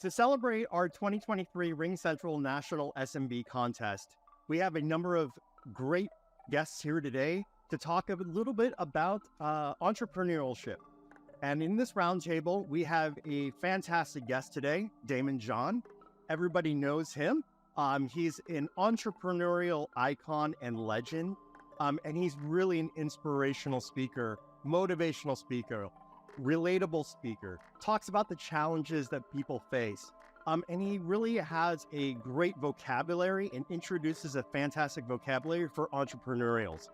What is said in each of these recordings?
To celebrate our 2023 RingCentral National SMB Contest, we have a number of great guests here today to talk a little bit about entrepreneurship. And in this roundtable, we have a fantastic guest today, Daymond John. Everybody knows him. He's an entrepreneurial icon and legend, and he's really an inspirational speaker, motivational speaker, relatable speaker, talks about the challenges that people face. And he really has a great vocabulary and introduces a fantastic vocabulary for entrepreneurials.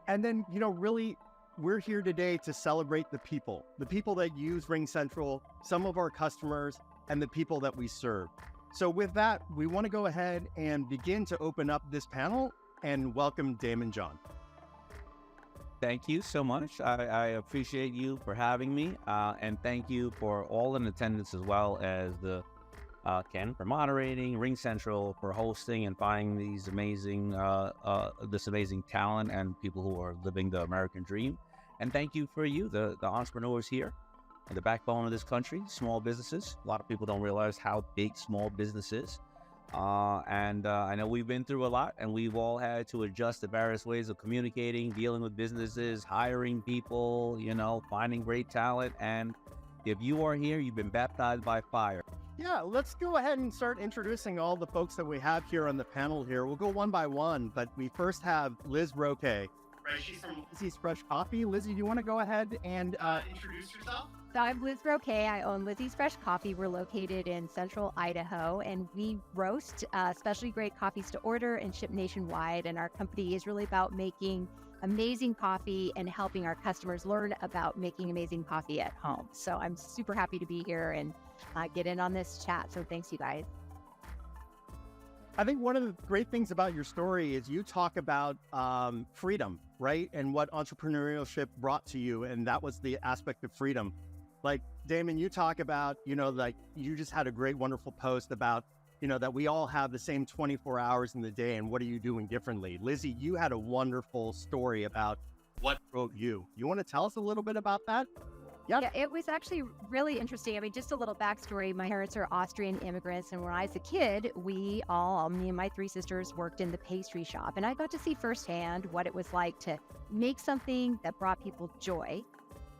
And then, really, we're here today to celebrate the people that use RingCentral, some of our customers, and the people that we serve. So with that, we want to go ahead and begin to open up this panel and welcome Daymond John. Thank you so much. I appreciate you for having me, and thank you for all in attendance, as well as Ken for moderating, RingCentral for hosting and finding these amazing talent and people who are living the American dream. And thank you for the entrepreneurs here, and the backbone of this country, small businesses. A lot of people don't realize how big small business is. I know we've been through a lot, and we've all had to adjust to various ways of communicating, dealing with businesses, hiring people, finding great talent. And if you are here, you've been baptized by fire. Yeah, let's go ahead and start introducing all the folks that we have here on the panel here. We'll go one by one, but we first have Liz Roque. Right, she's from Lizzie's Fresh Coffee. Lizzie, do you want to go ahead and introduce yourself? So I'm Liz Roque. I own Lizzie's Fresh Coffee. We're located in central Idaho, and we roast specialty grade coffees to order and ship nationwide. And our company is really about making amazing coffee and helping our customers learn about making amazing coffee at home. So I'm super happy to be here and get in on this chat. So thanks, you guys. I think one of the great things about your story is you talk about freedom, right? And what entrepreneurship brought to you. And that was the aspect of freedom. Like, Daymond, you talk about, like you just had a great, wonderful post about, that we all have the same 24 hours in the day, and what are you doing differently? Lizzie, you had a wonderful story about what drove you. You want to tell us a little bit about that? Yeah, it was actually really interesting. I mean, just a little backstory. My parents are Austrian immigrants, and when I was a kid, me and my three sisters worked in the pastry shop, and I got to see firsthand what it was like to make something that brought people joy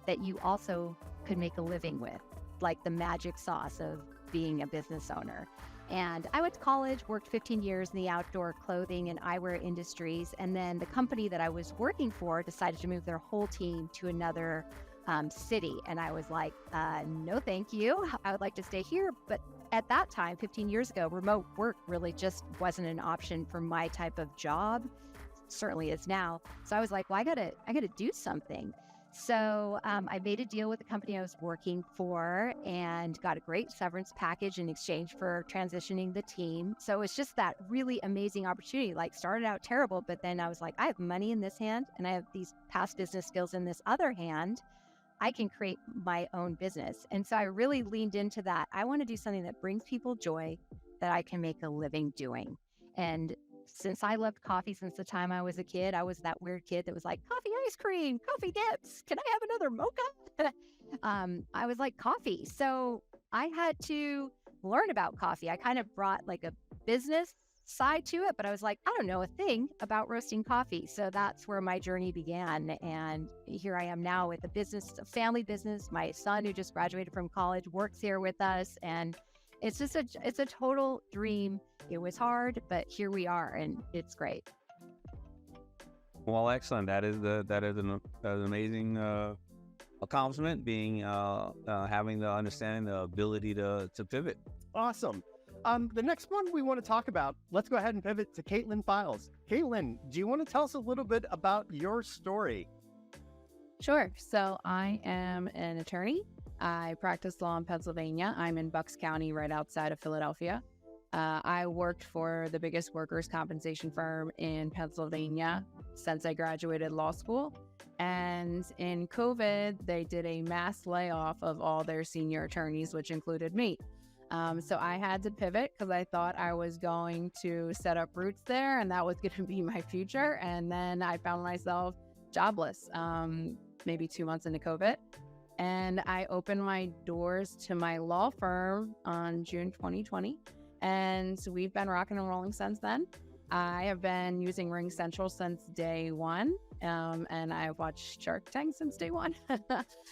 that you also could make a living with, like the magic sauce of being a business owner. And I went to college, worked 15 years in the outdoor clothing and eyewear industries. And then the company that I was working for decided to move their whole team to another city. And I was like, no, thank you. I would like to stay here. But at that time, 15 years ago, remote work really just wasn't an option for my type of job. Certainly is now. So I was like, well, I gotta do something. So I made a deal with the company I was working for and got a great severance package in exchange for transitioning the team. So it was just that really amazing opportunity. Like, started out terrible, but then I was like, I have money in this hand and I have these past business skills in this other hand. I can create my own business. And so I really leaned into that. I want to do something that brings people joy that I can make a living doing. And since I loved coffee since the time I was a kid, I was that weird kid that was like, coffee ice cream, coffee dips. Can I have another mocha? I was like, coffee. So I had to learn about coffee. I kind of brought like a business side to it, but I was like, I don't know a thing about roasting coffee. So that's where my journey began. And here I am now with a business, a family business. My son, who just graduated from college, works here with us. And it's just it's a total dream. It was hard, but here we are, and it's great. Well, excellent. That is an amazing accomplishment. Being having the understanding, the ability to pivot. Awesome. The next one we want to talk about. Let's go ahead and pivot to Caitlin Files. Caitlin, do you want to tell us a little bit about your story? Sure. So I am an attorney. I practice law in Pennsylvania. I'm in Bucks County, right outside of Philadelphia. I worked for the biggest workers' compensation firm in Pennsylvania since I graduated law school. And in COVID, they did a mass layoff of all their senior attorneys, which included me. So I had to pivot because I thought I was going to set up roots there and that was going to be my future. And then I found myself jobless, maybe 2 months into COVID. and I opened my doors to my law firm on June 2020. And so we've been rocking and rolling since then. I have been using RingCentral since day one, and I've watched Shark Tank since day one.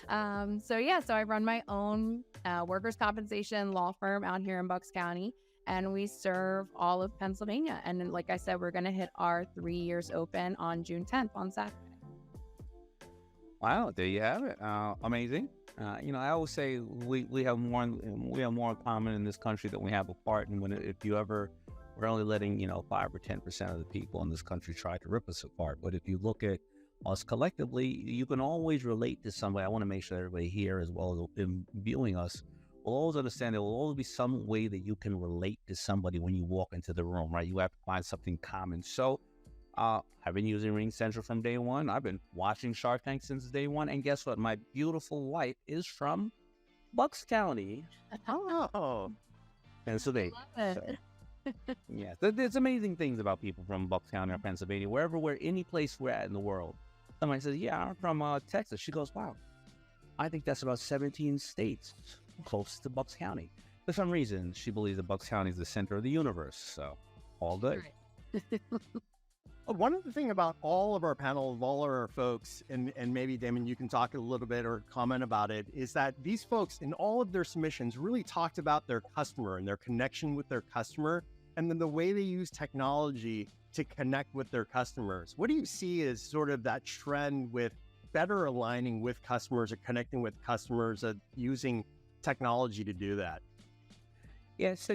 So I run my own workers' compensation law firm out here in Bucks County, and we serve all of Pennsylvania. And then, like I said, we're going to hit our 3 years open on June 10th on Saturday. Wow, there you have it. Amazing. I always say we have more in common in this country than we have apart. And we're only letting 5 or 10% of the people in this country try to rip us apart. But if you look at us collectively, you can always relate to somebody. I want to make sure everybody here, as well as in viewing us, will always understand there will always be some way that you can relate to somebody when you walk into the room, right? You have to find something common. So I've been using RingCentral from day one. I've been watching Shark Tank since day one. And guess what? My beautiful wife is from Bucks County, Pennsylvania. So, yeah, there's amazing things about people from Bucks County or Pennsylvania, any place we're at in the world. Somebody says, yeah, I'm from Texas. She goes, wow, I think that's about 17 states close to Bucks County. For some reason, she believes that Bucks County is the center of the universe. So all good. Right. One of the things about all of our panel, of all of our folks, and maybe, Daymond, you can talk a little bit or comment about it, is that these folks in all of their submissions really talked about their customer and their connection with their customer, and then the way they use technology to connect with their customers. What do you see as sort of that trend with better aligning with customers or connecting with customers, using technology to do that? Yeah, so,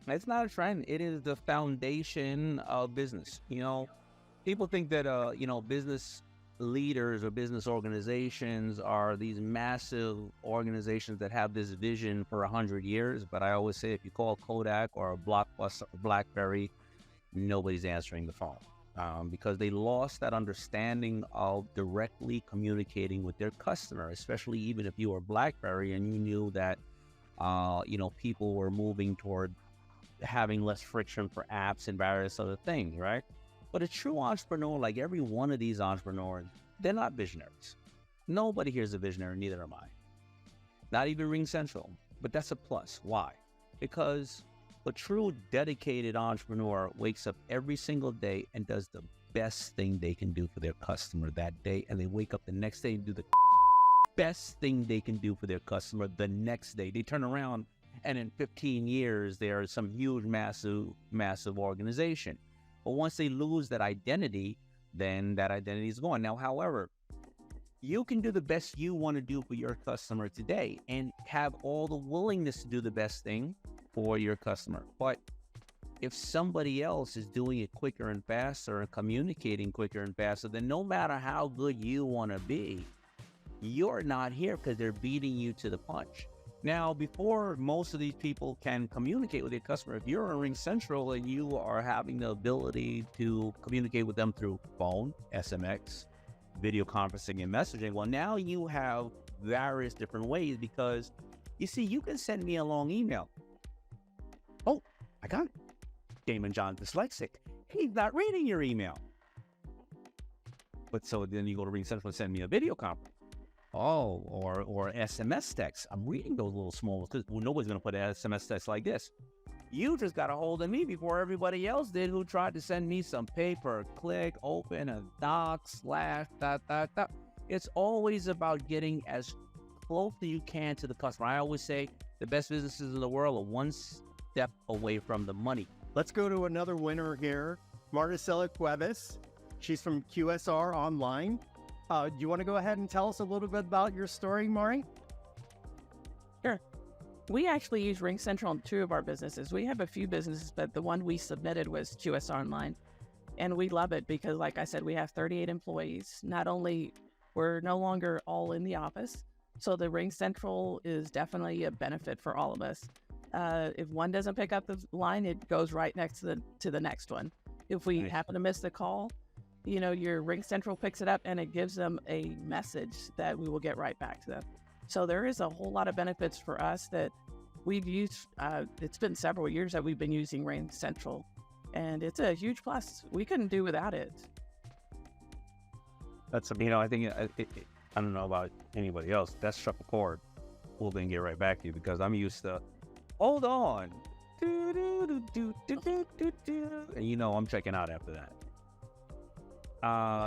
it's not a trend. It is the foundation of business. People think that, business leaders or business organizations are these massive organizations that have this vision for 100 years. But I always say, if you call Kodak or a Blockbuster or BlackBerry, nobody's answering the phone because they lost that understanding of directly communicating with their customer, especially even if you were BlackBerry and you knew that, people were moving toward having less friction for apps and various other things, right? But a true entrepreneur, like every one of these entrepreneurs, they're not visionaries. Nobody here is a visionary, neither am I. Not even RingCentral, but that's a plus. Why? Because a true dedicated entrepreneur wakes up every single day and does the best thing they can do for their customer that day, and they wake up the next day and do the best thing they can do for their customer the next day. They turn around and in 15 years, they are some huge, massive organization. But once they lose that identity, then that identity is gone. Now, however, you can do the best you want to do for your customer today and have all the willingness to do the best thing for your customer. But if somebody else is doing it quicker and faster and communicating quicker and faster, then no matter how good you want to be, you're not here because they're beating you to the punch. Now, before most of these people can communicate with their customer, if you're on RingCentral and you are having the ability to communicate with them through phone, SMS, video conferencing, and messaging, well, now you have various different ways because, you see, you can send me a long email. Oh, I got it. Daymond John dyslexic. He's not reading your email. But so then you go to RingCentral and send me a video conference. Oh, or SMS text. I'm reading those little small, because nobody's going to put an SMS text like this. You just got a hold of me before everybody else did who tried to send me some paper, click, open a doc, /. It's always about getting as close as you can to the customer. I always say the best businesses in the world are one step away from the money. Let's go to another winner here, Maricela Cuevas. She's from QSR Online. Do you want to go ahead and tell us a little bit about your story, Mari? Sure. We actually use RingCentral on 2 of our businesses. We have a few businesses, but the one we submitted was QSR Online. And we love it because, like I said, we have 38 employees. Not only, we're no longer all in the office, so the RingCentral is definitely a benefit for all of us. If one doesn't pick up the line, it goes right next to the next one. If we happen to miss the call, your RingCentral picks it up and it gives them a message that we will get right back to them. So there is a whole lot of benefits for us that we've used. It's been several years that we've been using RingCentral, and it's a huge plus. We couldn't do without it. That's, I think I don't know about anybody else. That struck a chord. We'll then get right back to you because I'm used to, hold on. And I'm checking out after that.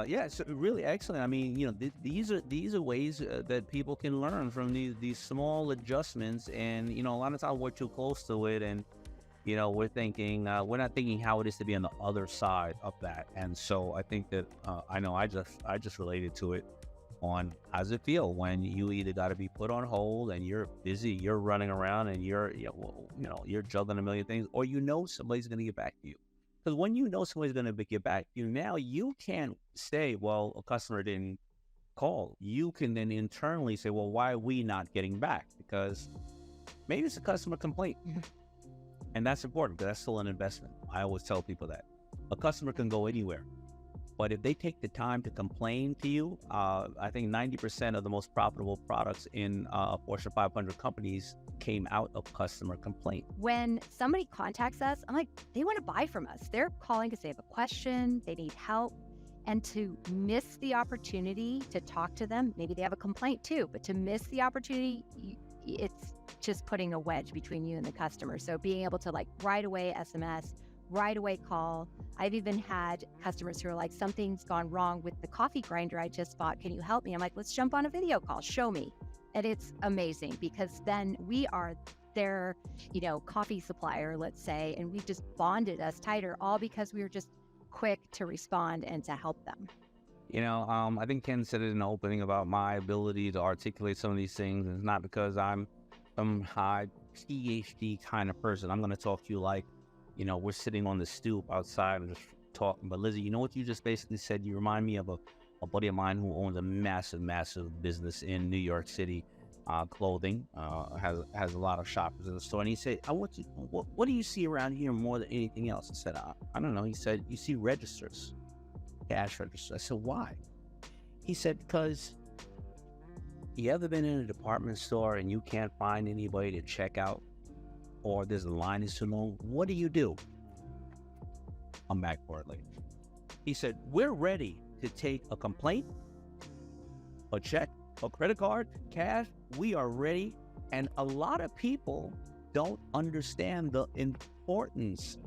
Yeah, it's really excellent. I mean, these are ways that people can learn from these small adjustments. And, a lot of times we're too close to it. And, we're not thinking how it is to be on the other side of that. And so I think that, I just related to it on how does it feel when you either got to be put on hold and you're busy, you're running around and you're juggling a million things, or somebody's going to get back to you. Because when somebody's going to get back to you, now you can't say, well, a customer didn't call. You can then internally say, well, why are we not getting back? Because maybe it's a customer complaint. And that's important because that's still an investment. I always tell people that. A customer can go anywhere. But if they take the time to complain to you, I think 90% of the most profitable products in Fortune 500 companies came out of customer complaint. When somebody contacts us, I'm like, they want to buy from us. They're calling because they have a question, they need help. And to miss the opportunity to talk to them, maybe they have a complaint too, but to miss the opportunity, it's just putting a wedge between you and the customer. So being able to right away SMS, right away call. I've even had customers who are like, something's gone wrong with the coffee grinder I just bought. Can you help me? I'm like, let's jump on a video call. Show me. And it's amazing because then we are their, coffee supplier, let's say, and we've just bonded us tighter, all because we were just quick to respond and to help them. I think Ken said it in the opening about my ability to articulate some of these things. It's not because I'm some high PhD kind of person. I'm going to talk to you like, we're sitting on the stoop outside and just talking. But Lizzie, what you just basically said? You remind me of a buddy of mine who owns a massive business in New York City, clothing, has a lot of shoppers in the store. And he said, what do you see around here more than anything else? I said, I don't know. He said, you see registers, cash registers. I said, why? He said, because you ever been in a department store and you can't find anybody to check out? Or there's a line is too long, what do? I'm back for it later. He said, we're ready to take a complaint, a check, a credit card, cash. We are ready. And a lot of people don't understand the importance.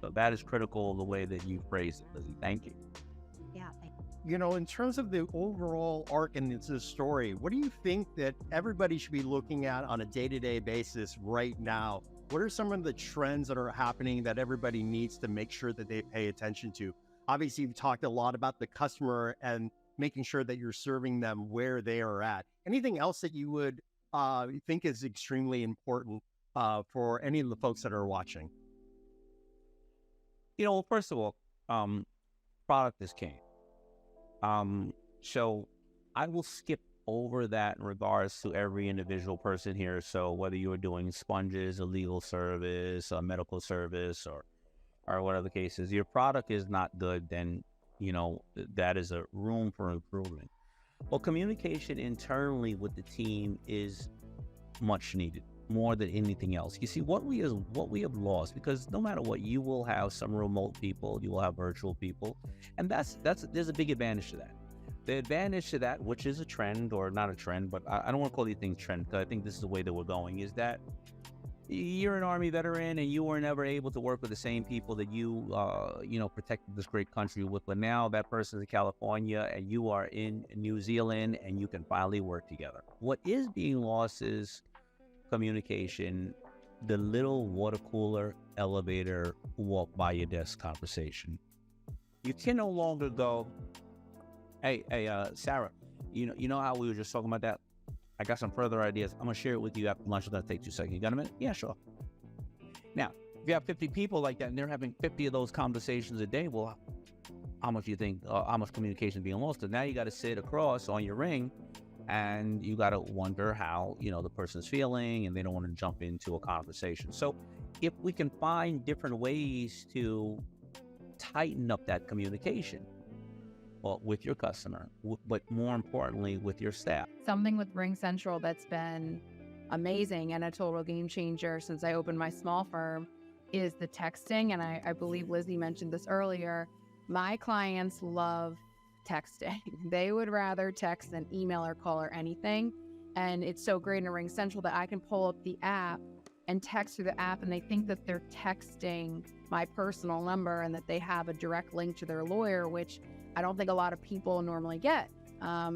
So that is critical the way that you phrased it, Lizzie. Thank you. Yeah. In terms of the overall arc in this story, what do you think that everybody should be looking at on a day-to-day basis right now? What are some of the trends that are happening that everybody needs to make sure that they pay attention to? Obviously, you've talked a lot about the customer and making sure that you're serving them where they are at. Anything else that you would think is extremely important for any of the folks that are watching? First of all, product is king. So I will skip over that in regards to every individual person here. So whether you are doing sponges, a legal service, a medical service, or whatever the case is, your product is not good, then, that is a room for improvement. Well, communication internally with the team is much needed, more than anything else. You see, what we have lost, because no matter what, you will have some remote people, you will have virtual people, and there's a big advantage to that. The advantage to that, which is a trend, or not a trend, but I don't want to call these things trend, because I think this is the way that we're going, is that you're an Army veteran and you were never able to work with the same people that you protected this great country with, but now that person's in California and you are in New Zealand and you can finally work together. What is being lost is communication, the little water cooler, elevator, walk by your desk conversation. You can no longer go, hey, Sarah, you know how we were just talking about that? I got some further ideas. I'm going to share it with you after lunch. It's going to take 2 seconds. You got a minute? Yeah, sure. Now, if you have 50 people like that and they're having 50 of those conversations a day, well, how much do you think, how much communication is being lost? And now you got to sit across on your ring and you got to wonder how, the person's feeling, and they don't want to jump into a conversation. So if we can find different ways to tighten up that communication, well, with your customer, but more importantly, with your staff. Something with RingCentral that's been amazing and a total game changer since I opened my small firm is the texting. And I believe Lizzie mentioned this earlier. My clients love texting. They would rather text than email or call or anything. And it's so great in RingCentral that I can pull up the app and text through the app, and they think that they're texting my personal number and that they have a direct link to their lawyer, which I don't think a lot of people normally get.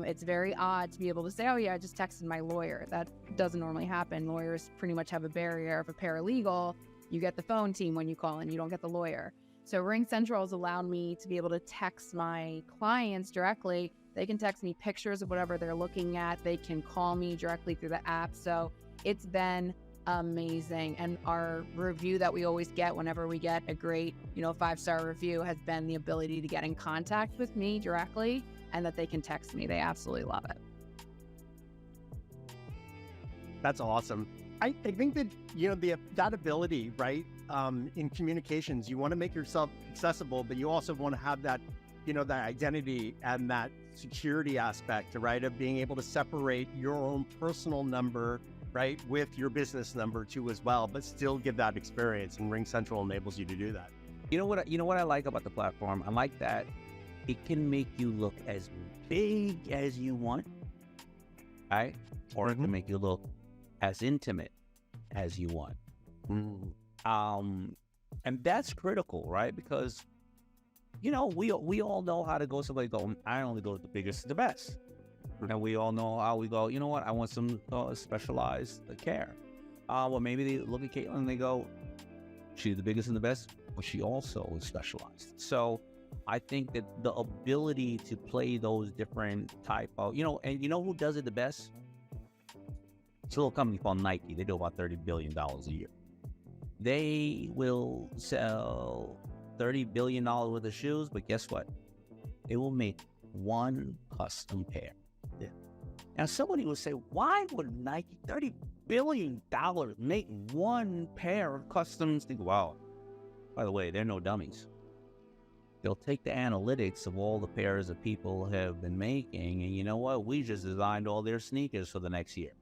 It's very odd to be able to say, oh yeah, I just texted my lawyer. That doesn't normally happen. Lawyers pretty much have a barrier of a paralegal. You get the phone team when you call and you don't get the lawyer. So RingCentral has allowed me to be able to text my clients directly. They can text me pictures of whatever they're looking at. They can call me directly through the app. So it's been amazing. And our review that we always get whenever we get a great, 5-star review has been the ability to get in contact with me directly and that they can text me. They absolutely love it. That's awesome. I think that, that ability, right, in communications, you want to make yourself accessible, but you also want to have that, that identity and that security aspect, right, of being able to separate your own personal number, right, with your business number too as well, but still give that experience. And RingCentral enables you to do that. You know what I like about the platform? I like that it can make you look as big as you want, right? Or it can make you look as intimate as you want. And that's critical, right? Because, we all know how to go. Somebody go, I only go to the biggest, the best. And we all know how we go, I want some specialized care. Well, maybe they look at Caitlin and they go, she's the biggest and the best, but she also is specialized. So I think that the ability to play those different type of, and who does it the best? It's a little company called Nike. They do about $30 billion a year. They will sell $30 billion worth of shoes, but guess what? They will make one custom pair. Yeah. Now, somebody would say, why would Nike $30 billion make one pair of customs? Think, wow, by the way, they're no dummies. They'll take the analytics of all the pairs that people have been making, and you know what? We just designed all their sneakers for the next year.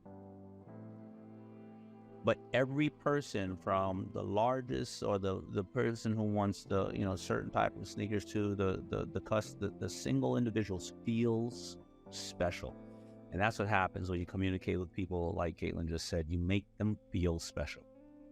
But every person, from the largest or the person who wants the certain type of sneakers to the single individuals feels special. And that's what happens when you communicate with people, like Caitlin just said. You make them feel special.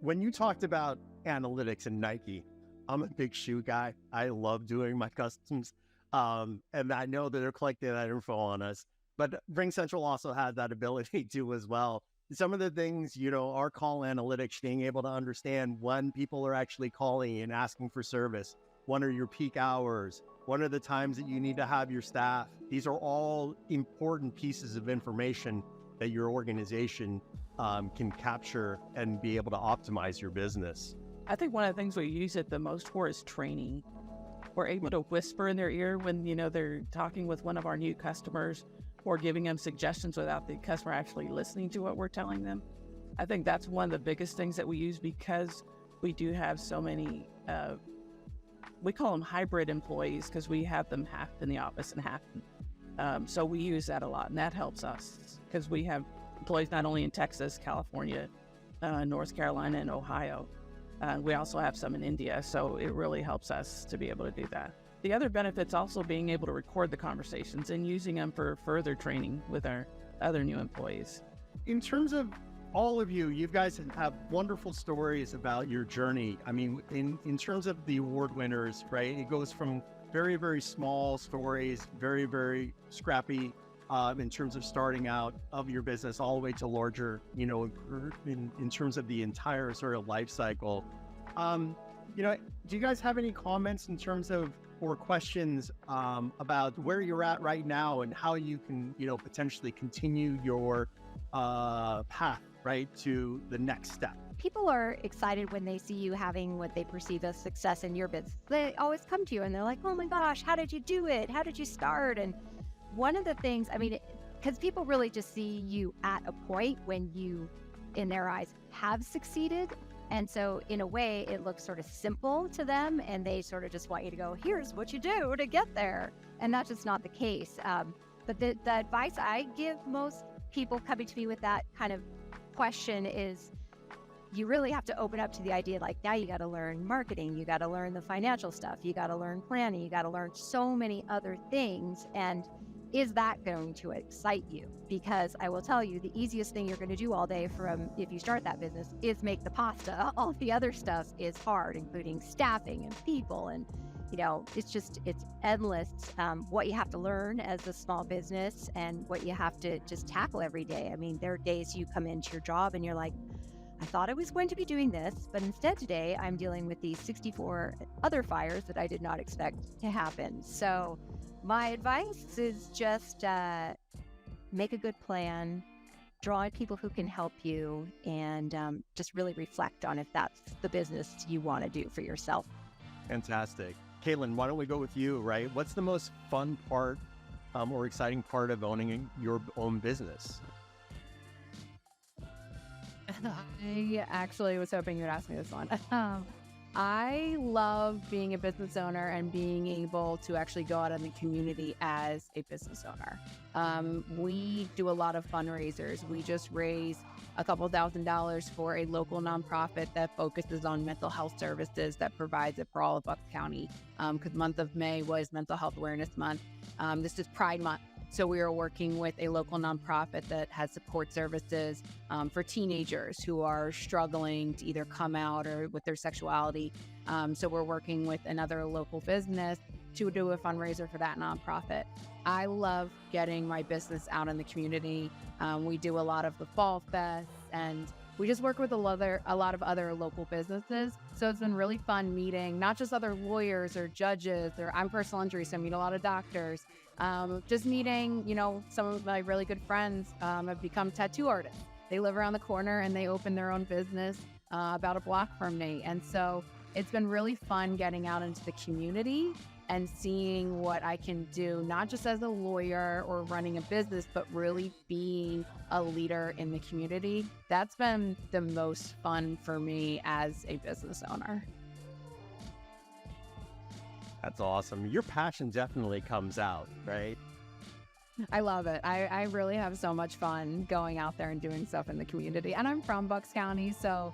When you talked about analytics and Nike, I'm a big shoe guy. I love doing my customs. And I know that they're collecting that info on us. But RingCentral also has that ability to as well. Some of the things, our call analytics, being able to understand when people are actually calling and asking for service, when are your peak hours, when are the times that you need to have your staff. These are all important pieces of information that your organization can capture and be able to optimize your business. I think one of the things we use it the most for is training. We're able to whisper in their ear when, they're talking with one of our new customers, or giving them suggestions without the customer actually listening to what we're telling them. I think that's one of the biggest things that we use, because we do have so many, we call them hybrid employees, because we have them half in the office and half. So we use that a lot, and that helps us because we have employees not only in Texas, California, North Carolina, and Ohio. We also have some in India, so it really helps us to be able to do that. The other benefit's also being able to record the conversations and using them for further training with our other new employees. In terms of all of you, you guys have wonderful stories about your journey. I mean, in terms of the award winners, right? It goes from very, very small stories, very, very scrappy in terms of starting out of your business, all the way to larger, in terms of the entire sort of life cycle. Do you guys have any comments in terms of, or questions about where you're at right now and how you can, potentially continue your path, right, to the next step? People are excited when they see you having what they perceive as success in your business. They always come to you and they're like, oh my gosh, how did you do it? How did you start? And one of the things, because people really just see you at a point when you, in their eyes, have succeeded. And so in a way, it looks sort of simple to them, and they sort of just want you to go, here's what you do to get there. And that's just not the case. But the advice I give most people coming to me with that kind of question is, you really have to open up to the idea, like, now you got to learn marketing, you got to learn the financial stuff, you got to learn planning, you got to learn so many other things. And is that going to excite you? Because I will tell you, the easiest thing you're going to do all day from if you start that business is make the pasta. All the other stuff is hard, including staffing and people. And, it's endless what you have to learn as a small business and what you have to just tackle every day. I mean, there are days you come into your job and you're like, I thought I was going to be doing this, but instead today I'm dealing with these 64 other fires that I did not expect to happen. So my advice is just make a good plan, draw in people who can help you, and just really reflect on if that's the business you want to do for yourself. Fantastic. Caitlin, why don't we go with you, right? What's the most fun part or exciting part of owning your own business? I actually was hoping you would ask me this one. I love being a business owner and being able to actually go out in the community as a business owner. We do a lot of fundraisers. We just raised a couple $1,000s for a local nonprofit that focuses on mental health services, that provides it for all of Bucks County, because month of May was Mental Health Awareness Month. This is Pride Month. So we are working with a local nonprofit that has support services for teenagers who are struggling to either come out or with their sexuality. So we're working with another local business to do a fundraiser for that nonprofit. I love getting my business out in the community. We do a lot of the Fall Fest, and we just work with a lot of other local businesses. So it's been really fun meeting not just other lawyers or judges, or I'm personal injury, so I meet a lot of doctors. Just meeting, some of my really good friends have become tattoo artists. They live around the corner and they open their own business about a block from me. And so it's been really fun getting out into the community and seeing what I can do, not just as a lawyer or running a business, but really being a leader in the community. That's been the most fun for me as a business owner. That's awesome. Your passion definitely comes out, right? I love it. I really have so much fun going out there and doing stuff in the community. And I'm from Bucks County, so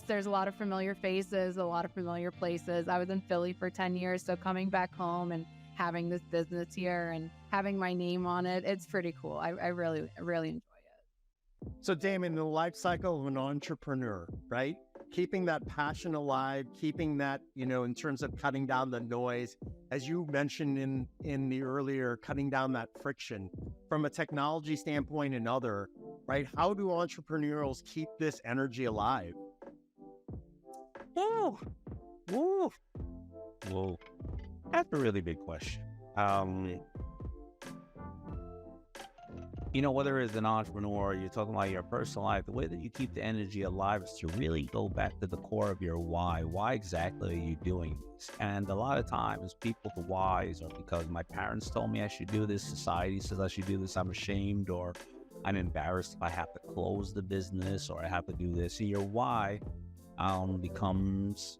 there's a lot of familiar faces, a lot of familiar places. I was in Philly for 10 years, so coming back home and having this business here and having my name on it, it's pretty cool. I really, really enjoy it. So Daymond, in the life cycle of an entrepreneur, right? Keeping that passion alive, keeping that, in terms of cutting down the noise, as you mentioned in the earlier, cutting down that friction from a technology standpoint and other, right? How do entrepreneurs keep this energy alive? Whoa. That's a really big question. Whether it's an entrepreneur, you're talking about your personal life, the way that you keep the energy alive is to really go back to the core of your why. Why exactly are you doing this? And a lot of times people's whys are because my parents told me I should do this, society says I should do this, I'm ashamed, or I'm embarrassed if I have to close the business, or I have to do this. So your why becomes,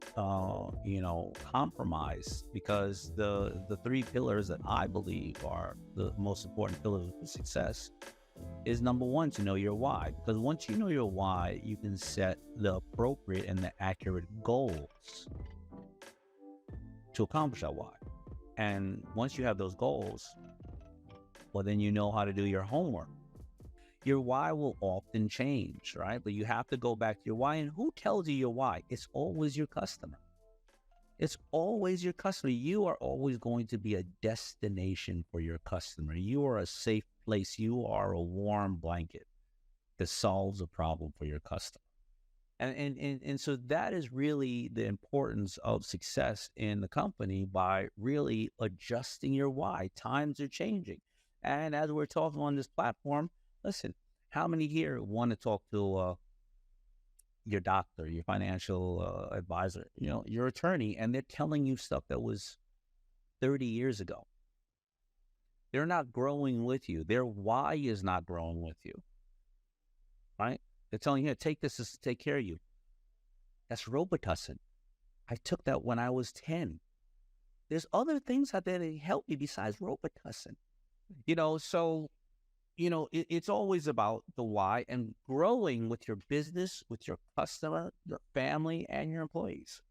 compromised, because the three pillars that I believe are the most important pillars of success is, number one, to know your why. Because once you know your why, you can set the appropriate and the accurate goals to accomplish that why. And once you have those goals, well, then you know how to do your homework. Your why will often change, right? But you have to go back to your why. And who tells you your why? It's always your customer. It's always your customer. You are always going to be a destination for your customer. You are a safe place. You are a warm blanket that solves a problem for your customer. And so that is really the importance of success in the company, by really adjusting your why. Times are changing. And as we're talking on this platform, listen, how many here want to talk to your doctor, your financial advisor, your attorney, and they're telling you stuff that was 30 years ago? They're not growing with you. Their why is not growing with you, right? They're telling you, take this to take care of you. That's Robitussin. I took that when I was 10. There's other things out there that help me besides Robitussin. So it's always about the why and growing with your business, with your customer, your family, and your employees.